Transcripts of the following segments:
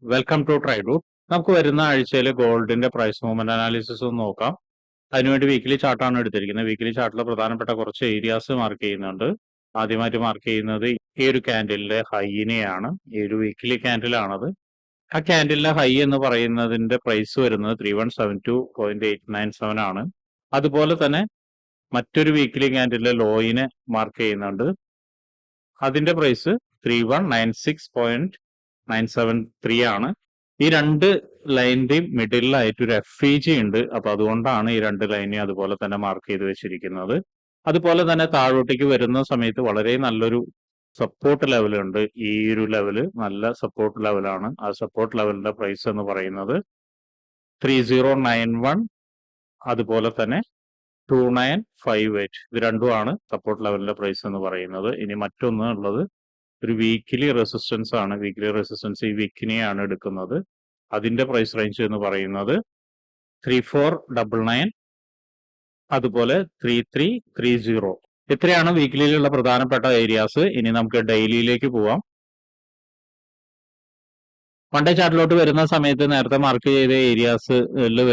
Welcome to ട്രൈഡൂട്ട്. നമുക്ക് വരുന്ന ആഴ്ചയിൽ ഗോൾഡിന്റെ പ്രൈസ് മൂവ്മെന്റ് അനാലിസിസ് ഒന്ന് നോക്കാം. അതിനുവേണ്ടി വീക്കിലി ചാർട്ടാണ് എടുത്തിരിക്കുന്നത്. വീക്കിലി ചാർട്ടിൽ പ്രധാനപ്പെട്ട കുറച്ച് ഏരിയാസ് മാർക്ക് ചെയ്യുന്നുണ്ട്. ആദ്യമായിട്ട് മാർക്ക് ചെയ്യുന്നത് ഈ ഒരു ക്യാൻഡിലിന്റെ ഹൈനെയാണ്. ഈ ഒരു വീക്കിലി ക്യാൻഡിലാണത്. ആ ക്യാൻഡിലിന്റെ ഹൈ എന്ന് പറയുന്നതിന്റെ പ്രൈസ് വരുന്നത് 3172.897 ആണ്. അതുപോലെ തന്നെ മറ്റൊരു വീക്കിലി ക്യാൻഡിലെ ലോയിനെ മാർക്ക് ചെയ്യുന്നുണ്ട്. അതിന്റെ പ്രൈസ് 3196.973 ആണ്. ഈ രണ്ട് ലൈനിന്റെയും മിഡിലായിട്ട് ഒരു FEG ഉണ്ട്. അപ്പൊ അതുകൊണ്ടാണ് ഈ രണ്ട് ലൈനെയും അതുപോലെ തന്നെ മാർക്ക് ചെയ്ത് വെച്ചിരിക്കുന്നത്. അതുപോലെ തന്നെ താഴോട്ടേക്ക് വരുന്ന സമയത്ത് വളരെ നല്ലൊരു സപ്പോർട്ട് ലെവൽ ഉണ്ട്. ഈ ഒരു ലെവല് നല്ല സപ്പോർട്ട് ലെവലാണ്. ആ സപ്പോർട്ട് ലെവലിന്റെ പ്രൈസ് എന്ന് പറയുന്നത് 3091, അതുപോലെ തന്നെ 2958. ഇത് രണ്ടുമാണ് സപ്പോർട്ട് ലെവലിന്റെ പ്രൈസ് എന്ന് പറയുന്നത്. ഇനി മറ്റൊന്ന് ഉള്ളത് ഒരു വീക്കിലി റെസിസ്റ്റൻസ് ആണ്. വീക്കിലി റെസിസ്റ്റൻസ് ഈ വീക്കിനെയാണ് എടുക്കുന്നത്. അതിന്റെ പ്രൈസ് റേഞ്ച് എന്ന് പറയുന്നത് 3499, അതുപോലെ 3330. ഇത്രയാണ് വീക്കിലിയിലുള്ള പ്രധാനപ്പെട്ട ഏരിയാസ്. ഇനി നമുക്ക് ഡെയിലിയിലേക്ക് പോവാം. വൺ ഡേ ചാർട്ടിലോട്ട് വരുന്ന സമയത്ത് നേരത്തെ മാർക്ക് ചെയ്ത ഏരിയാസ്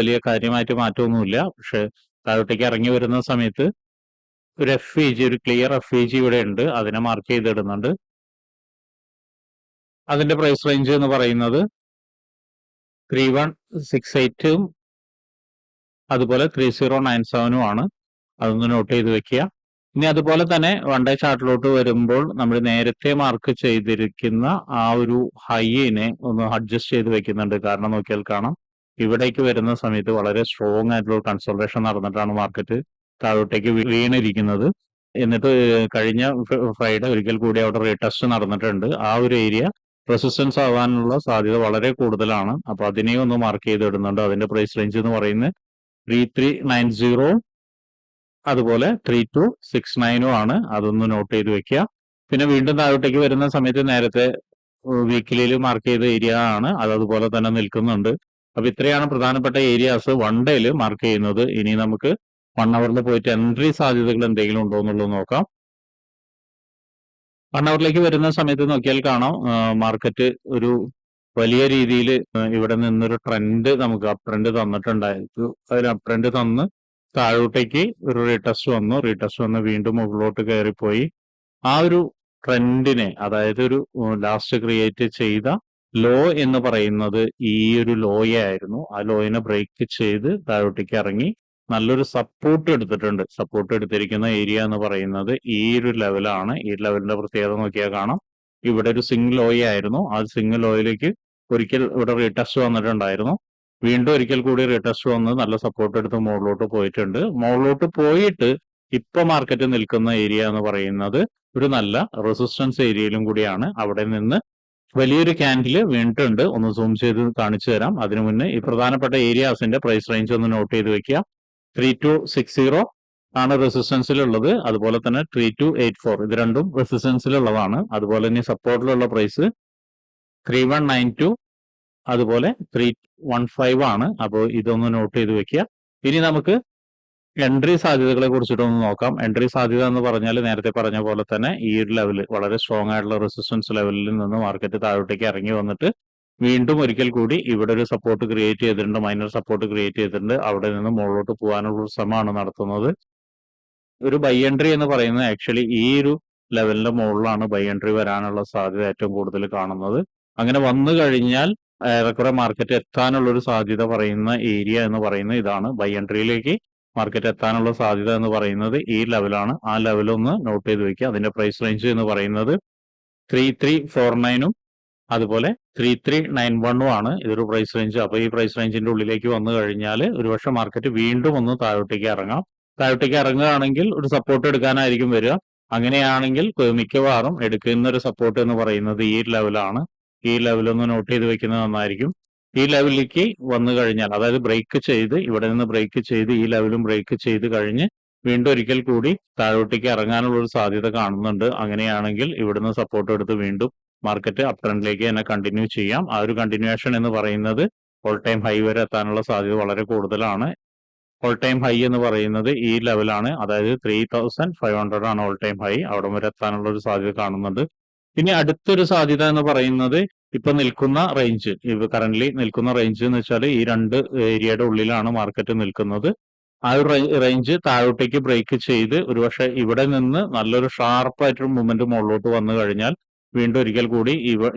വലിയ കാര്യമായിട്ട് മാറ്റമൊന്നുമില്ല. പക്ഷെ താഴോട്ടേക്ക് ഇറങ്ങി വരുന്ന സമയത്ത് ഒരു FEG, ഒരു ക്ലിയർ FEG ഇവിടെ ഉണ്ട്. അതിനെ മാർക്ക് ചെയ്തിടുന്നുണ്ട്. അതിന്റെ പ്രൈസ് റേഞ്ച് എന്ന് പറയുന്നത് 3168, അതുപോലെ 3097 ആണ്. അതൊന്ന് നോട്ട് ചെയ്ത് വെക്കുക. ഇനി അതുപോലെ തന്നെ വൺ ഡേ ചാർട്ടിലോട്ട് വരുമ്പോൾ നമ്മൾ നേരത്തെ മാർക്ക് ചെയ്തിരിക്കുന്ന ആ ഒരു ഹൈനെ ഒന്ന് അഡ്ജസ്റ്റ് ചെയ്ത് വെക്കുന്നുണ്ട്. കാരണം നോക്കിയാൽ കാണാം, ഇവിടേക്ക് വരുന്ന സമയത്ത് വളരെ സ്ട്രോങ് ആയിട്ടുള്ള കൺസോൾട്ടേഷൻ നടന്നിട്ടാണ് മാർക്കറ്റ് താഴോട്ടേക്ക് വീണിരിക്കുന്നത്. എന്നിട്ട് കഴിഞ്ഞ ഫ്രൈഡേ ഒരിക്കൽ കൂടി അവിടെ റീടെസ്റ്റ് നടന്നിട്ടുണ്ട്. ആ ഒരു ഏരിയ റെസിസ്റ്റൻസ് ആവാനുള്ള സാധ്യത വളരെ കൂടുതലാണ്. അപ്പൊ അതിനെയും ഒന്ന് മാർക്ക് ചെയ്തിടുന്നുണ്ട്. അതിന്റെ പ്രൈസ് റേഞ്ച് എന്ന് പറയുന്നത് 3390, അതുപോലെ 3269 ആണ്. അതൊന്ന് നോട്ട് ചെയ്ത് വെക്കുക. പിന്നെ വീണ്ടും താഴോട്ടേക്ക് വരുന്ന സമയത്ത് നേരത്തെ വീക്കിലിയിൽ മാർക്ക് ചെയ്ത ഏരിയ ആണ്, അത് അതുപോലെ തന്നെ നിൽക്കുന്നുണ്ട്. അപ്പൊ ഇത്രയാണ് പ്രധാനപ്പെട്ട ഏരിയാസ് വൺ ഡേയിൽ മാർക്ക് ചെയ്യുന്നത്. ഇനി നമുക്ക് 1 അവറിൽ പോയിട്ട് എൻട്രി സാധ്യതകൾ എന്തെങ്കിലും ഉണ്ടോ എന്നുള്ളത് നോക്കാം. 1 അവറിലേക്ക് വരുന്ന സമയത്ത് നോക്കിയാൽ കാണാം, മാർക്കറ്റ് ഒരു വലിയ രീതിയിൽ ഇവിടെ നിന്നൊരു ട്രെൻഡ് നമുക്ക് അപ് ട്രെൻഡ് തന്നിട്ടുണ്ടായിരുന്നു. അതിൽ അപ് ട്രെൻഡ് തന്ന് താഴോട്ടേക്ക് ഒരു റീടെസ്റ്റ് വന്ന് വീണ്ടും മുകളിലോട്ട് കയറിപ്പോയി. ആ ഒരു ട്രെൻഡിനെ, അതായത് ഒരു ലാസ്റ്റ് ക്രിയേറ്റ് ചെയ്ത ലോ എന്ന് പറയുന്നത് ഈ ഒരു ലോയെ ആയിരുന്നു. ആ ലോയിനെ ബ്രേക്ക് ചെയ്ത് താഴോട്ടേക്ക് ഇറങ്ങി നല്ലൊരു സപ്പോർട്ട് എടുത്തിട്ടുണ്ട്. സപ്പോർട്ട് എടുത്തിരിക്കുന്ന ഏരിയ എന്ന് പറയുന്നത് ഈ ഒരു ലെവലാണ്. ഈ ലെവലിന്റെ പ്രത്യേകത നോക്കിയാൽ കാണാം, ഇവിടെ ഒരു സിംഗിൾ ലോയ ആയിരുന്നു. ആ സിംഗിൾ ലോയിലേക്ക് ഒരിക്കൽ ഇവിടെ റീടെസ്റ്റ് വന്നിട്ടുണ്ടായിരുന്നു. വീണ്ടും ഒരിക്കൽ കൂടി റീടെസ്റ്റ് വന്ന് നല്ല സപ്പോർട്ട് എടുത്ത് മുകളിലോട്ട് പോയിട്ടുണ്ട്. മുകളിലോട്ട് പോയിട്ട് ഇപ്പൊ മാർക്കറ്റ് നിൽക്കുന്ന ഏരിയ എന്ന് പറയുന്നത് ഒരു നല്ല റെസിസ്റ്റൻസ് ഏരിയയിലും കൂടിയാണ്. അവിടെ നിന്ന് വലിയൊരു ക്യാൻഡില് വീണിട്ടുണ്ട്. ഒന്ന് സൂം ചെയ്ത് കാണിച്ചു തരാം. അതിനു മുന്നേ ഈ പ്രധാനപ്പെട്ട ഏരിയാസിന്റെ പ്രൈസ് റേഞ്ച് ഒന്ന് നോട്ട് ചെയ്ത് വെക്കുക. 3260 ആണ് റെസിസ്റ്റൻസിലുള്ളത്. അതുപോലെ തന്നെ 3284, ഇത് രണ്ടും റെസിസ്റ്റൻസിലുള്ളതാണ്. അതുപോലെ തന്നെ സപ്പോർട്ടിലുള്ള പ്രൈസ് 3192, അതുപോലെ 315 ആണ്. അപ്പോൾ ഇതൊന്ന് നോട്ട് ചെയ്ത് വെക്കുക. ഇനി നമുക്ക് എൻട്രി സാധ്യതകളെ കുറിച്ചിട്ടൊന്ന് നോക്കാം. എൻട്രി സാധ്യത എന്ന് പറഞ്ഞാൽ നേരത്തെ പറഞ്ഞ പോലെ തന്നെ ഈ ഒരു ലെവൽ, വളരെ സ്ട്രോങ് ആയിട്ടുള്ള റെസിസ്റ്റൻസ് ലെവലിൽ നിന്ന് മാർക്കറ്റ് താഴോട്ടേക്ക് ഇറങ്ങി വന്നിട്ട് വീണ്ടും ഒരിക്കൽ കൂടി ഇവിടെ ഒരു സപ്പോർട്ട് ക്രിയേറ്റ് ചെയ്തിട്ടുണ്ട്, മൈനർ സപ്പോർട്ട് ക്രിയേറ്റ് ചെയ്തിട്ടുണ്ട്. അവിടെ നിന്ന് മുകളിലോട്ട് പോകാനുള്ള ഒരു ശ്രമമാണ് നടത്തുന്നത്. ഒരു ബൈ എൻട്രി എന്ന് പറയുന്നത് ആക്ച്വലി ഈ ഒരു ലെവലിന്റെ മുകളിലാണ് ബൈ എൻട്രി വരാനുള്ള സാധ്യത ഏറ്റവും കൂടുതൽ കാണുന്നത്. അങ്ങനെ വന്നു കഴിഞ്ഞാൽ ഏറെക്കുറെ മാർക്കറ്റ് എത്താനുള്ള ഒരു സാധ്യത പറയുന്ന ഏരിയ എന്ന് പറയുന്നത് ഇതാണ്. ബൈ എൻട്രിയിലേക്ക് മാർക്കറ്റ് എത്താനുള്ള സാധ്യത എന്ന് പറയുന്നത് ഈ ലെവലാണ്. ആ ലെവൽ ഒന്ന് നോട്ട് ചെയ്ത് വെക്കുക. അതിന്റെ പ്രൈസ് റേഞ്ച് എന്ന് പറയുന്നത് 3349, അതുപോലെ 3391 ആണ്. ഇതൊരു പ്രൈസ് റേഞ്ച്. അപ്പൊ ഈ പ്രൈസ് റേഞ്ചിന്റെ ഉള്ളിലേക്ക് വന്നു കഴിഞ്ഞാൽ ഒരുപക്ഷെ മാർക്കറ്റ് വീണ്ടും ഒന്ന് താഴോട്ടേക്ക് ഇറങ്ങാം. താഴോട്ടേക്ക് ഇറങ്ങുകയാണെങ്കിൽ ഒരു സപ്പോർട്ട് എടുക്കാനായിരിക്കും വരിക. അങ്ങനെയാണെങ്കിൽ മിക്കവാറും എടുക്കുന്ന ഒരു സപ്പോർട്ട് എന്ന് പറയുന്നത് ഈ ലെവലാണ്. ഈ ലെവലൊന്ന് നോട്ട് ചെയ്ത് വെക്കുന്നത് നന്നായിരിക്കും. ഈ ലെവലിലേക്ക് വന്നു കഴിഞ്ഞാൽ, അതായത് ബ്രേക്ക് ചെയ്ത് ഇവിടെ നിന്ന് ബ്രേക്ക് ചെയ്ത് ഈ ലെവലും ബ്രേക്ക് ചെയ്ത് കഴിഞ്ഞ് വീണ്ടും ഒരിക്കൽ കൂടി താഴോട്ടേക്ക് ഇറങ്ങാനുള്ള ഒരു സാധ്യത കാണുന്നുണ്ട്. അങ്ങനെയാണെങ്കിൽ ഇവിടുന്ന് സപ്പോർട്ട് എടുത്ത് വീണ്ടും മാർക്കറ്റ് അപ് ട്രെൻഡിലേക്ക് തന്നെ കണ്ടിന്യൂ ചെയ്യാം. ആ ഒരു കണ്ടിന്യൂവേഷൻ എന്ന് പറയുന്നത് ഓൾ ടൈം ഹൈ വരെ എത്താനുള്ള സാധ്യത വളരെ കൂടുതലാണ്. ഓൾ ടൈം ഹൈ എന്ന് പറയുന്നത് ഈ ലെവലാണ്. അതായത് 3500 ആണ് ഓൾ ടൈം ഹൈ. അവിടെ വരെ എത്താനുള്ള ഒരു സാധ്യത കാണുന്നുണ്ട്. ഇനി അടുത്തൊരു സാധ്യത എന്ന് പറയുന്നത് ഇപ്പൊ നിൽക്കുന്ന റേഞ്ച്, കറന്റ് നിൽക്കുന്ന റേഞ്ച് എന്ന് വെച്ചാൽ ഈ 2 ഏരിയയുടെ ഉള്ളിലാണ് മാർക്കറ്റ് നിൽക്കുന്നത്. ആ ഒരു റേഞ്ച് താഴോട്ടേക്ക് ബ്രേക്ക് ചെയ്ത് ഒരുപക്ഷെ ഇവിടെ നിന്ന് നല്ലൊരു ഷാർപ്പായിട്ടൊരു മൂവ്മെന്റ് മുകളിലോട്ട് വന്നു കഴിഞ്ഞാൽ വീണ്ടും ഒരിക്കൽ കൂടി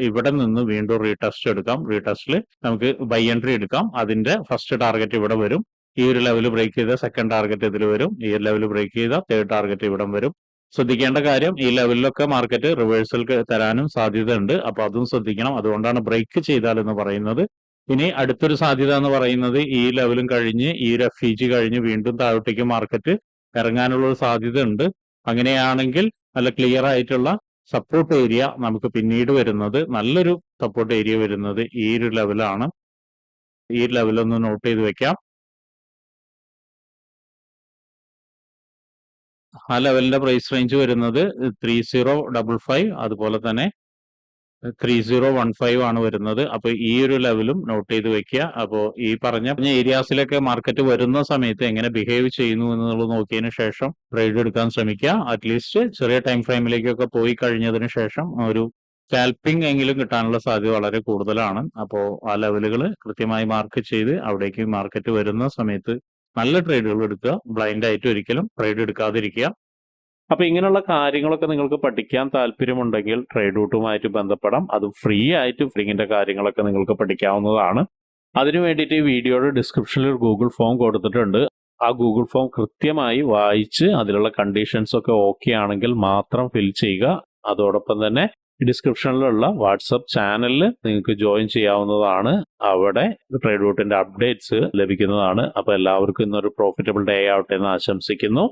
ഇവിടെ നിന്ന് വീണ്ടും റീടെസ്റ്റ് എടുക്കാം. റീടെസ്റ്റിൽ നമുക്ക് ബൈ എൻട്രി എടുക്കാം. അതിന്റെ ഫസ്റ്റ് ടാർഗറ്റ് ഇവിടെ വരും. ഈ ഒരു ലെവൽ ബ്രേക്ക് ചെയ്ത സെക്കൻഡ് ടാർഗറ്റ് ഇതിൽ വരും. ഈ ഒരു ലെവൽ ബ്രേക്ക് ചെയ്ത തേർഡ് ടാർഗറ്റ് ഇവിടെ വരും. ശ്രദ്ധിക്കേണ്ട കാര്യം, ഈ ലെവലിലൊക്കെ മാർക്കറ്റ് റിവേഴ്സൽ തരാനും സാധ്യതയുണ്ട്. അപ്പൊ അതും ശ്രദ്ധിക്കണം. അതുകൊണ്ടാണ് ബ്രേക്ക് ചെയ്താൽ എന്ന് പറയുന്നത്. ഇനി അടുത്തൊരു സാധ്യത എന്ന് പറയുന്നത് ഈ ലെവലും കഴിഞ്ഞ് ഈ ഒരു FEG കഴിഞ്ഞ് വീണ്ടും താഴോട്ടേക്ക് മാർക്കറ്റ് ഇറങ്ങാനുള്ള ഒരു സാധ്യത ഉണ്ട്. അങ്ങനെയാണെങ്കിൽ നല്ല ക്ലിയർ ആയിട്ടുള്ള സപ്പോർട്ട് ഏരിയ നമുക്ക് പിന്നീട് വരുന്നത്, നല്ലൊരു സപ്പോർട്ട് ഏരിയ വരുന്നത് ഈ ഒരു ലെവലാണ്. ഈ ലെവലൊന്ന് നോട്ട് ചെയ്ത് വെക്കാം. ആ ലെവലിന്റെ പ്രൈസ് റേഞ്ച് വരുന്നത് 3055, അതുപോലെ തന്നെ 3015 ആണ് വരുന്നത്. അപ്പൊ ഈ ഒരു ലെവലും നോട്ട് ചെയ്ത് വെക്കുക. അപ്പോൾ ഈ പറഞ്ഞ ഏരിയാസിലൊക്കെ മാർക്കറ്റ് വരുന്ന സമയത്ത് എങ്ങനെ ബിഹേവ് ചെയ്യുന്നു എന്നുള്ളത് നോക്കിയതിന് ശേഷം ട്രേഡ് എടുക്കാൻ ശ്രമിക്കുക. അറ്റ്ലീസ്റ്റ് ചെറിയ ടൈം ഫ്രെയിമിലേക്കൊക്കെ പോയി കഴിഞ്ഞതിന് ശേഷം ഒരു സ്കാൽപ്പിംഗ് എങ്കിലും കിട്ടാനുള്ള സാധ്യത വളരെ കൂടുതലാണ്. അപ്പോൾ ആ ലെവലുകൾ കൃത്യമായി മാർക്ക് ചെയ്ത് അവിടേക്ക് മാർക്കറ്റ് വരുന്ന സമയത്ത് നല്ല ട്രേഡുകൾ എടുക്കുക. ബ്ലൈൻഡ് ആയിട്ട് ഒരിക്കലും ട്രേഡ് എടുക്കാതിരിക്കുക. അപ്പൊ ഇങ്ങനെയുള്ള കാര്യങ്ങളൊക്കെ നിങ്ങൾക്ക് പഠിക്കാൻ താല്പര്യമുണ്ടെങ്കിൽ ട്രേഡ് റൂട്ടുമായിട്ട് ബന്ധപ്പെടാം. അത് ഫ്രീ ആയിട്ട് ഫ്രീങ്ങിന്റെ കാര്യങ്ങളൊക്കെ നിങ്ങൾക്ക് പഠിക്കാവുന്നതാണ്. അതിനു വേണ്ടിയിട്ട് ഈ വീഡിയോയുടെ ഡിസ്ക്രിപ്ഷനിൽ ഒരു ഗൂഗിൾ ഫോം കൊടുത്തിട്ടുണ്ട്. ആ ഗൂഗിൾ ഫോം കൃത്യമായി വായിച്ച് അതിലുള്ള കണ്ടീഷൻസ് ഒക്കെ ഓക്കെ ആണെങ്കിൽ മാത്രം ഫിൽ ചെയ്യുക. അതോടൊപ്പം തന്നെ ഡിസ്ക്രിപ്ഷനിലുള്ള വാട്സപ്പ് ചാനലിൽ നിങ്ങൾക്ക് ജോയിൻ ചെയ്യാവുന്നതാണ്. അവിടെ ട്രേഡ് റൂട്ടിന്റെ അപ്ഡേറ്റ്സ് ലഭിക്കുന്നതാണ്. അപ്പൊ എല്ലാവർക്കും ഇന്നൊരു പ്രോഫിറ്റബിൾ ഡേ ആവട്ടെ എന്ന് ആശംസിക്കുന്നു.